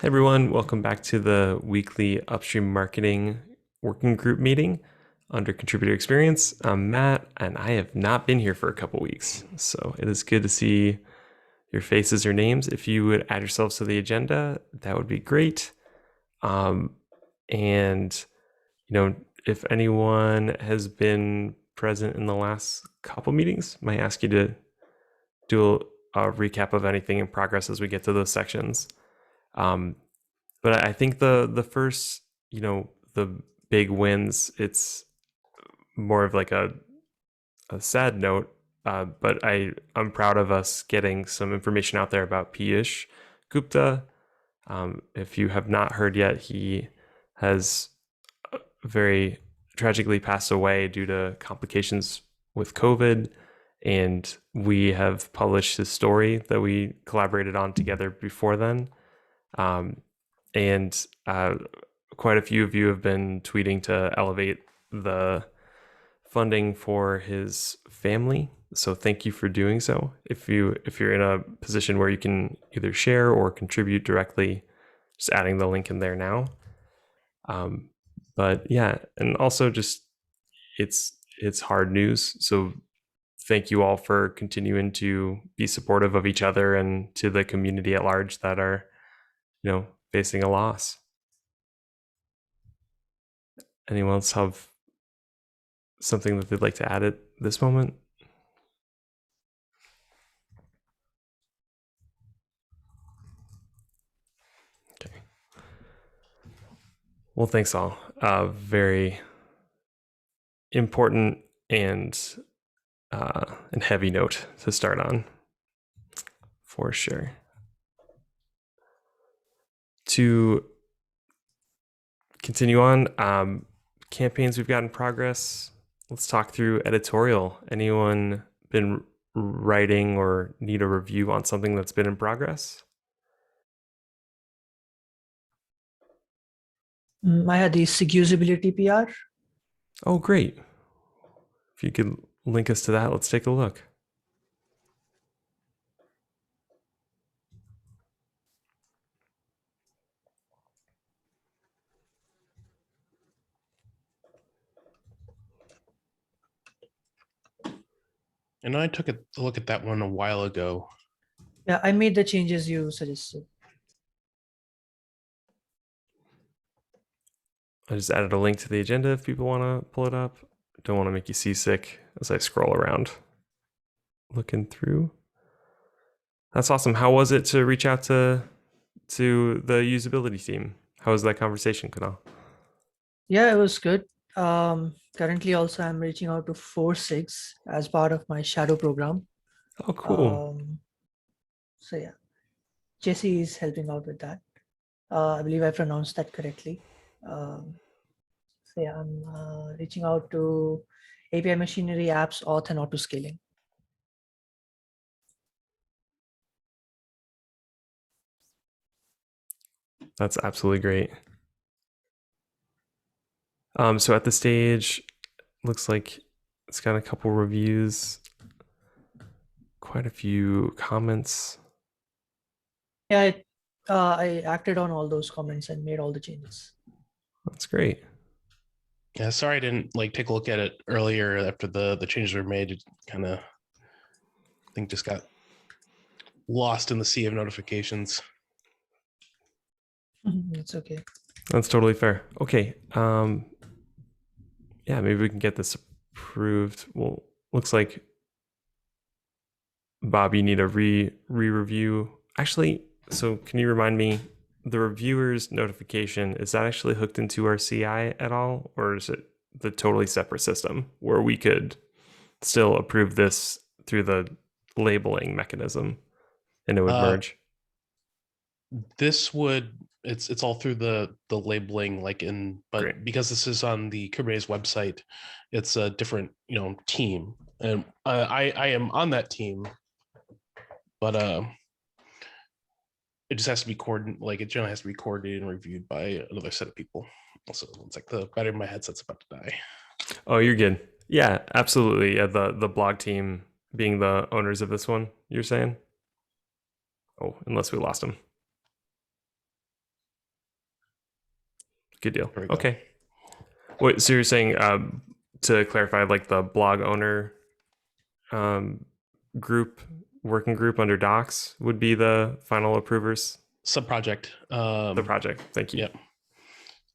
Hey everyone, welcome back to the weekly upstream marketing working group meeting under contributor experience. I'm Matt, and I have not been here for a couple weeks, so it is good to see your faces or names. If you would add yourselves to the agenda, that would be great. And if anyone has been present in the last couple meetings, might ask you to do a recap of anything in progress as we get to those sections. But I think the first, the big wins, it's more of like a sad note. But I'm proud of us getting some information out there about Piyush Gupta. If you have not heard yet, he has very tragically passed away due to complications with COVID. And we have published his story that we collaborated on together before then. And quite a few of you have been tweeting to elevate the funding for his family. So thank you for doing so. If you're in a position where you can either share or contribute directly, just adding the link in there now. But yeah, and also just it's hard news. So thank you all for continuing to be supportive of each other and to the community at large that are, facing a loss. Anyone else have something that they'd like to add at this moment? Okay. Well, thanks all. Very important and heavy note to start on, for sure. To continue on, campaigns we've got in progress. Let's talk through editorial. Anyone been writing or need a review on something that's been in progress? I had the SIG usability PR. Oh, great. If you could link us to that, let's take a look. And I took a look at that one a while ago. Yeah, I made the changes you suggested. I just added a link to the agenda if people want to pull it up. Don't want to make you seasick as I scroll around looking through. That's awesome. How was it to reach out to the usability team? How was that conversation, Kunal? Yeah, it was good. Currently also I'm reaching out to 4-6 as part of my shadow program. Oh, cool. So yeah, Jesse is helping out with that. I believe I pronounced that correctly. So yeah, I'm reaching out to API machinery, apps, auth, and auto scaling. That's absolutely great. So at the stage, looks like it's got a couple reviews, quite a few comments. Yeah, I acted on all those comments and made all the changes. That's great. Yeah, sorry I didn't take a look at it earlier after the changes were made. It kind of, I think, just got lost in the sea of notifications. It's okay. That's totally fair. Okay. Yeah, maybe we can get this approved. Well, looks like Bob, you need a re-review. Actually, so can you remind me, the reviewer's notification, is that actually hooked into our CI at all? Or is it the totally separate system where we could still approve this through the labeling mechanism and it would merge? This would it's all through the labeling, but Great. because this is on the Kubernetes website, it's a different team, and I am on that team, but it just has to be coordinated. It generally has to be coordinated and reviewed by another set of people. Also, it's like the battery in my headset's about to die. Oh, you're good. Yeah, absolutely. Yeah, the blog team being the owners of this one, you're saying? Oh, unless we lost him. Good deal. There we go. Okay. Wait, so you're saying to clarify, like the blog owner group, working group under docs would be the final approvers? Subproject. The project. Thank you.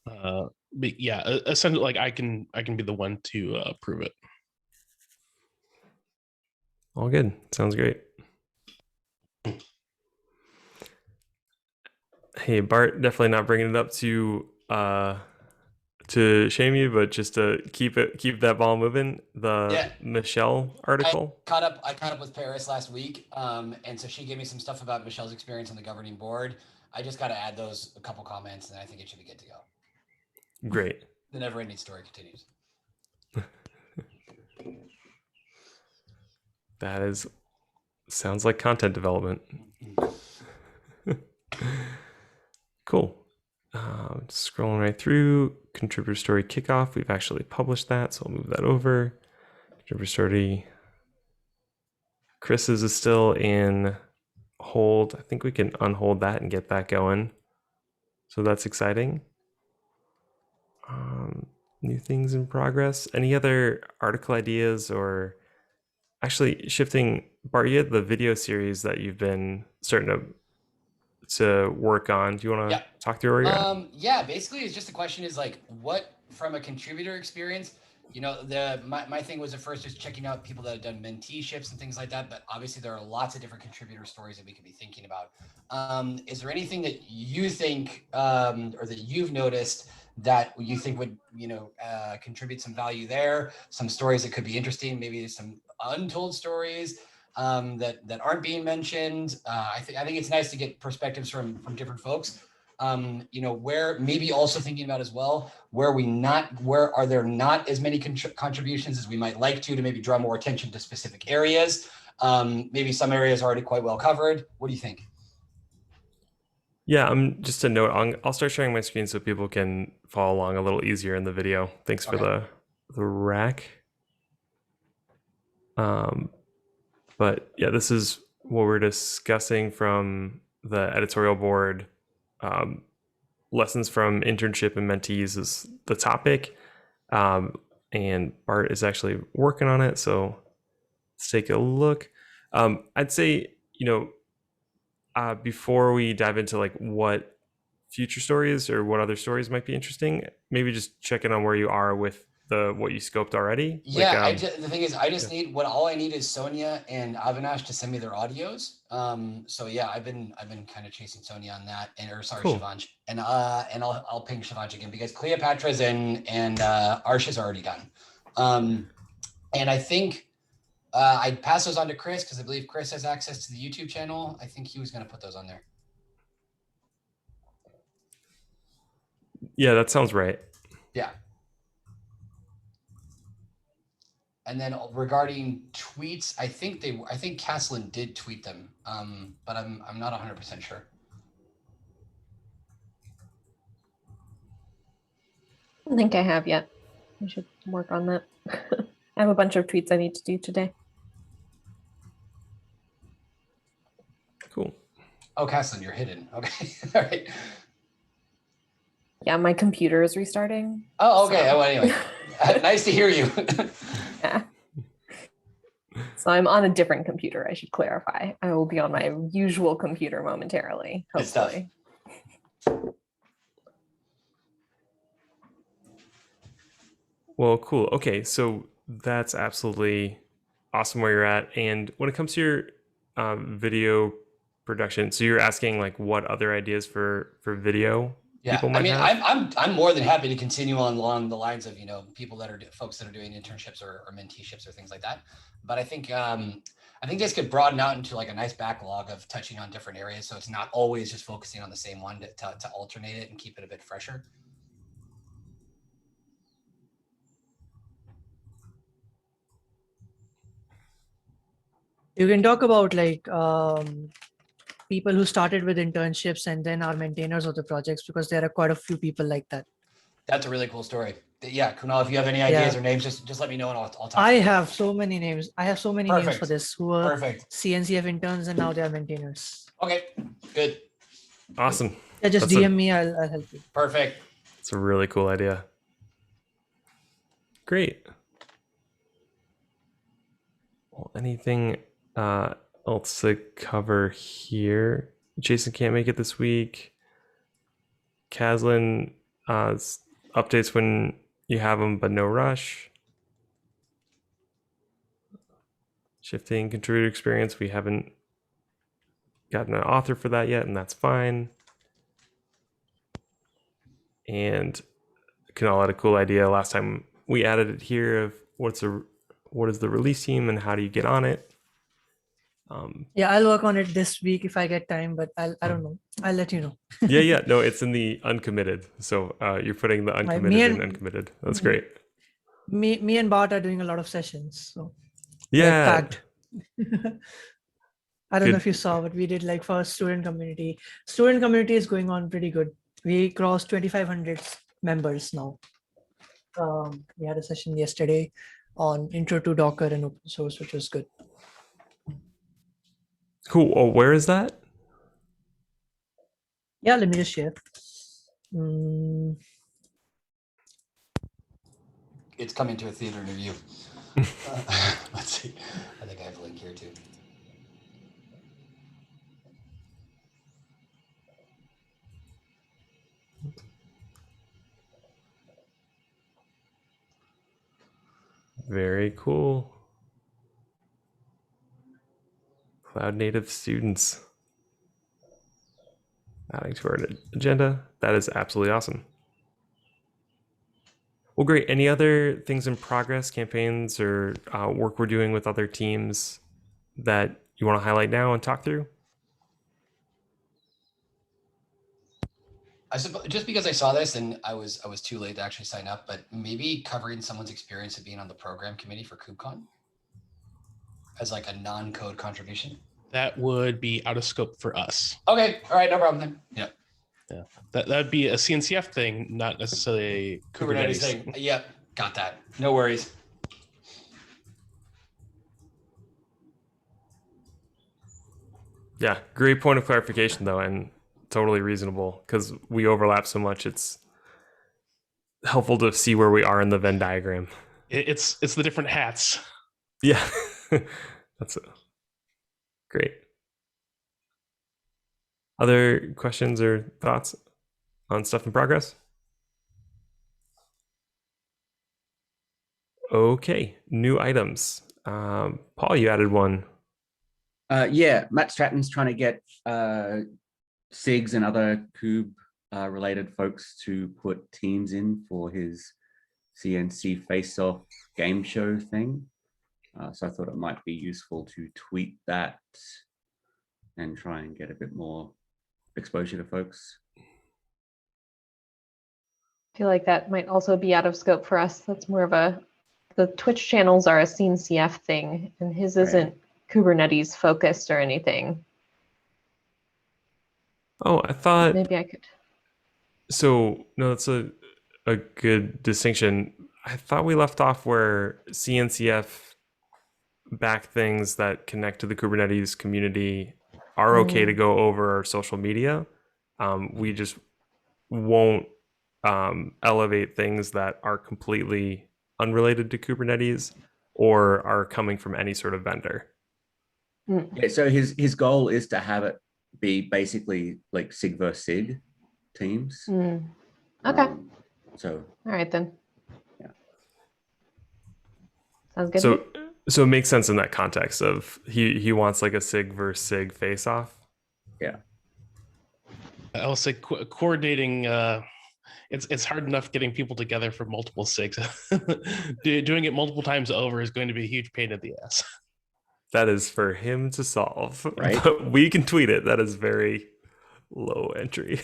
Yep. But yeah, essentially, like I can be the one to approve it. All good. Sounds great. Hey, Bart, definitely not bringing it up to shame you, but just to keep that ball moving. The Michelle article. I caught up with Paris last week, and so she gave me some stuff about Michelle's experience on the governing board. I just got to add a couple comments, and I think it should be good to go. Great. The never-ending story continues. That sounds like content development. Cool. Scrolling right through contributor story kickoff. We've actually published that, so I'll move that over. Contributor story. Chris's is still in hold. I think we can unhold that and get that going. So that's exciting. New things in progress. Any other article ideas, or actually shifting, Bart, you had the video series that you've been starting to work on. Do you want to talk through where you're at? Yeah, basically it's just the question is like, what from a contributor experience, my thing was at first just checking out people that have done menteeships and things like that, but obviously there are lots of different contributor stories that we could be thinking about. Is there anything that you think or that you've noticed that you think would contribute some value there, some stories that could be interesting, maybe some untold stories that aren't being mentioned? I think it's nice to get perspectives from different folks. Where maybe also thinking about as well, where are there not as many contributions as we might like to maybe draw more attention to specific areas. Maybe some areas are already quite well covered. What do you think? Yeah, just a note, I'll start sharing my screen so people can follow along a little easier in the video. Thanks for the rack. But yeah, this is what we're discussing from the editorial board. Lessons from internship and mentees is the topic. And Bart is actually working on it. So let's take a look. I'd say, before we dive into like what future stories or what other stories might be interesting, maybe just check in on where you are with what you scoped already. Yeah, like, the thing is, I just need all I need is Sonia and Avinash to send me their audios. So yeah, I've been kind of chasing Sonia on that, Cool. Shivansh, and I'll ping Shivansh again because Cleopatra's and Arsha's already done. And I think I'd pass those on to Chris because I believe Chris has access to the YouTube channel. I think he was going to put those on there. Yeah, that sounds right. Yeah. And then regarding tweets, I think Caslin did tweet them, but I'm not 100% sure. I don't think I have yet. I should work on that. I have a bunch of tweets I need to do today. Cool. Oh, Caslin, you're hidden. Okay. All right. Yeah, my computer is restarting. Oh, okay. So. Well, anyway, nice to hear you. Yeah. So I'm on a different computer, I should clarify. I will be on my usual computer momentarily, hopefully. Well, cool. Okay, so that's absolutely awesome where you're at. And when it comes to your video production, so you're asking like what other ideas for video people might have? I'm more than happy to continue along the lines of people that are folks that are doing internships or menteeships or things like that. But I think this could broaden out into like a nice backlog of touching on different areas, so it's not always just focusing on the same one to alternate it and keep it a bit fresher. You can talk about like people who started with internships and then are maintainers of the projects, because there are quite a few people like that. That's a really cool story. Yeah, Kunal, if you have any ideas or names, just let me know and I'll talk. I have so many names. I have so many names for this who are CNCF interns and now they are maintainers. Okay, good. Awesome. Yeah, just DM me. I'll help you. Perfect. It's a really cool idea. Great. Well, anything else to cover here? Jason can't make it this week. Caslin, updates when you have them, but no rush. Shifting contributor experience, we haven't gotten an author for that yet, and that's fine. And Kunal had a cool idea last time we added it here of what is the release team and how do you get on it. Yeah, I'll work on it this week if I get time, but I don't know. I'll let you know. yeah, no, it's in the uncommitted. So you're putting the uncommitted in uncommitted. That's great. Me and Bart are doing a lot of sessions, so Yeah. packed. I don't know if you saw, but we did like for student community. Student community is going on pretty good. We crossed 2,500 members now. We had a session yesterday on intro to Docker and open source, which was good. Cool. Oh, where is that? Yeah, let me just share. It's coming to a theater near you. Let's see. I think I have a link here too. Very cool. Cloud native students adding to our agenda. That is absolutely awesome. Well, great. Any other things in progress, campaigns, or work we're doing with other teams that you want to highlight now and talk through? I suppose just because I saw this and I was too late to actually sign up, but maybe covering someone's experience of being on the program committee for KubeCon as like a non-code contribution. That would be out of scope for us. Okay, all right, no problem then. Yeah. Yeah, that'd be a CNCF thing, not necessarily a Kubernetes thing. Yep, got that. No worries. Yeah, great point of clarification though, and totally reasonable because we overlap so much. It's helpful to see where we are in the Venn diagram. It's the different hats. Yeah, that's great. Other questions or thoughts on stuff in progress? Okay, new items. Paul, you added one. Yeah, Matt Stratton's trying to get SIGs and other Kube related folks to put teams in for his CNC face-off game show thing. So I thought it might be useful to tweet that and try and get a bit more exposure to folks. I feel like that might also be out of scope for us. That's more of the Twitch channels are a CNCF thing, and his isn't Kubernetes focused or anything. Oh, I thought maybe I could. So no, that's a good distinction. I thought we left off where CNCF back things that connect to the Kubernetes community are okay to go over our social media. We just won't elevate things that are completely unrelated to Kubernetes or are coming from any sort of vendor. Yeah, so his goal is to have it be basically like SIG versus SIG teams. Okay. So all right then. Yeah. Sounds good. So it makes sense in that context of he wants like a SIG versus SIG face off. Yeah. I'll say coordinating. It's hard enough getting people together for multiple SIGs. Doing it multiple times over is going to be a huge pain in the ass. That is for him to solve. Right. But we can tweet it. That is very low entry.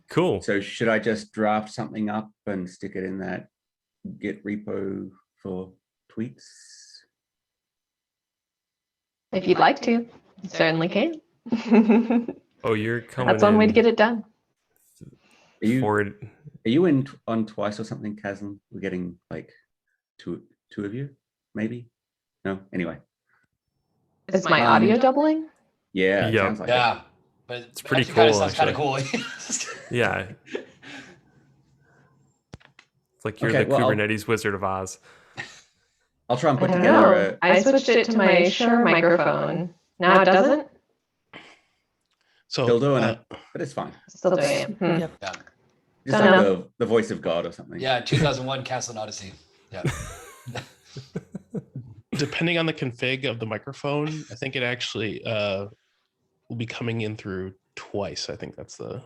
Cool. So should I just draft something up and stick it in that Git repo for tweets? If you'd like to, you certainly can. Oh, you're coming. That's one way to get it done. Are you in on twice or something, Kazan? We're getting like two of you, maybe. No, anyway. Is my audio doubling? Yeah, it Yep. sounds like Yeah, it. but It's pretty actually cool, Sounds kind of cool. Yeah. It's like you're Okay, the well, Kubernetes Wizard of Oz. I'll try and I put don't together know. I switched it to my Shure microphone. Now it doesn't? So still doing it, but it's fine. Still doing it. Yep. Yeah. Just Don't like know. the voice of God or something. Yeah. 2001 Castle and Odyssey. Yeah. depending on the config of the microphone, I think it actually will be coming in through twice. I think that's the.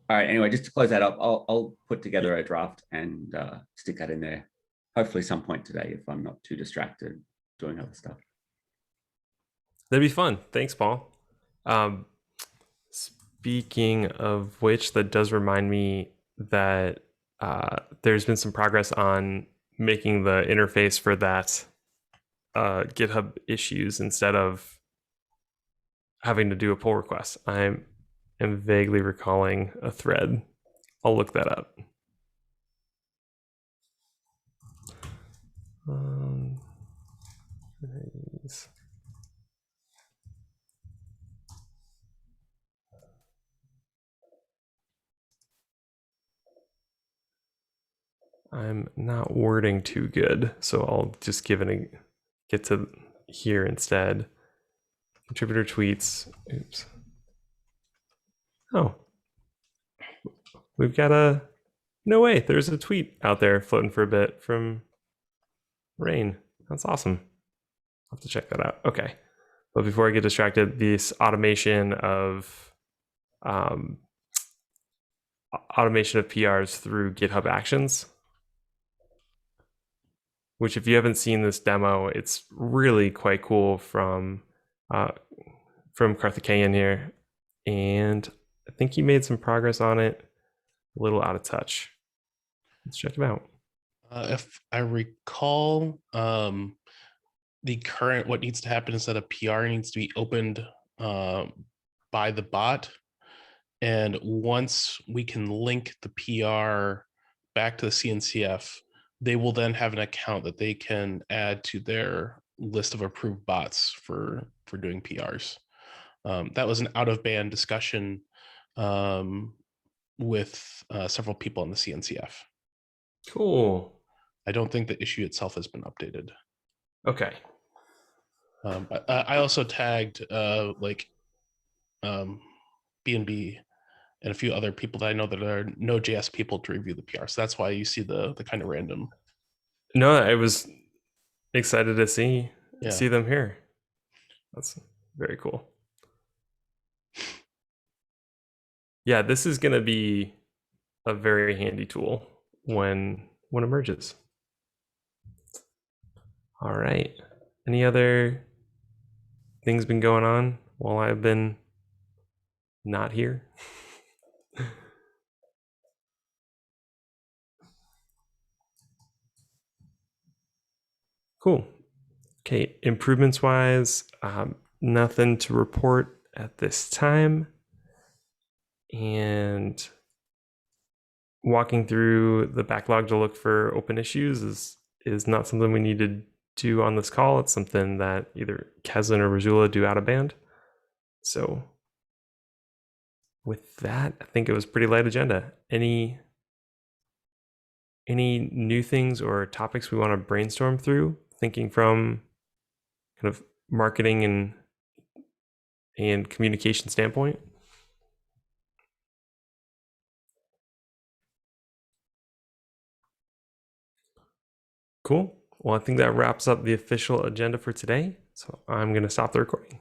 All right. Anyway, just to close that up, I'll put together a draft and stick that in there. Hopefully, some point today, if I'm not too distracted doing other stuff. That'd be fun. Thanks, Paul. Speaking of which, that does remind me that there's been some progress on making the interface for that GitHub issues instead of having to do a pull request. I am vaguely recalling a thread. I'll look that up. Nice. I'm not wording too good, so I'll just get to here instead. Contributor tweets. Oops. Oh, we've got a. No way. There's a tweet out there floating for a bit from Rain. That's awesome. I'll have to check that out. Okay. But before I get distracted, this automation of PRs through GitHub Actions, which if you haven't seen this demo, it's really quite cool from Karthikeyan here. And I think he made some progress on it, a little out of touch. Let's check it out. If I recall, the current, what needs to happen is that a PR needs to be opened by the bot. And once we can link the PR back to the CNCF, they will then have an account that they can add to their list of approved bots for doing PRs. That was an out-of-band discussion with several people in the CNCF. Cool. I don't think the issue itself has been updated. Okay. But I also tagged B&B and a few other people that I know that are Node.js people to review the PR. So that's why you see the kind of random. No, I was excited to see them here. That's very cool. Yeah, this is going to be a very handy tool when it merges. All right. Any other things been going on while I've been not here? Cool. Okay, improvements wise, nothing to report at this time. And walking through the backlog to look for open issues is not something we need to do on this call. It's something that either Kevin or Razula do out of band. So with that, I think it was pretty light agenda. Any new things or topics we want to brainstorm through, thinking from kind of marketing and communication standpoint? Cool. Well, I think that wraps up the official agenda for today. So I'm going to stop the recording.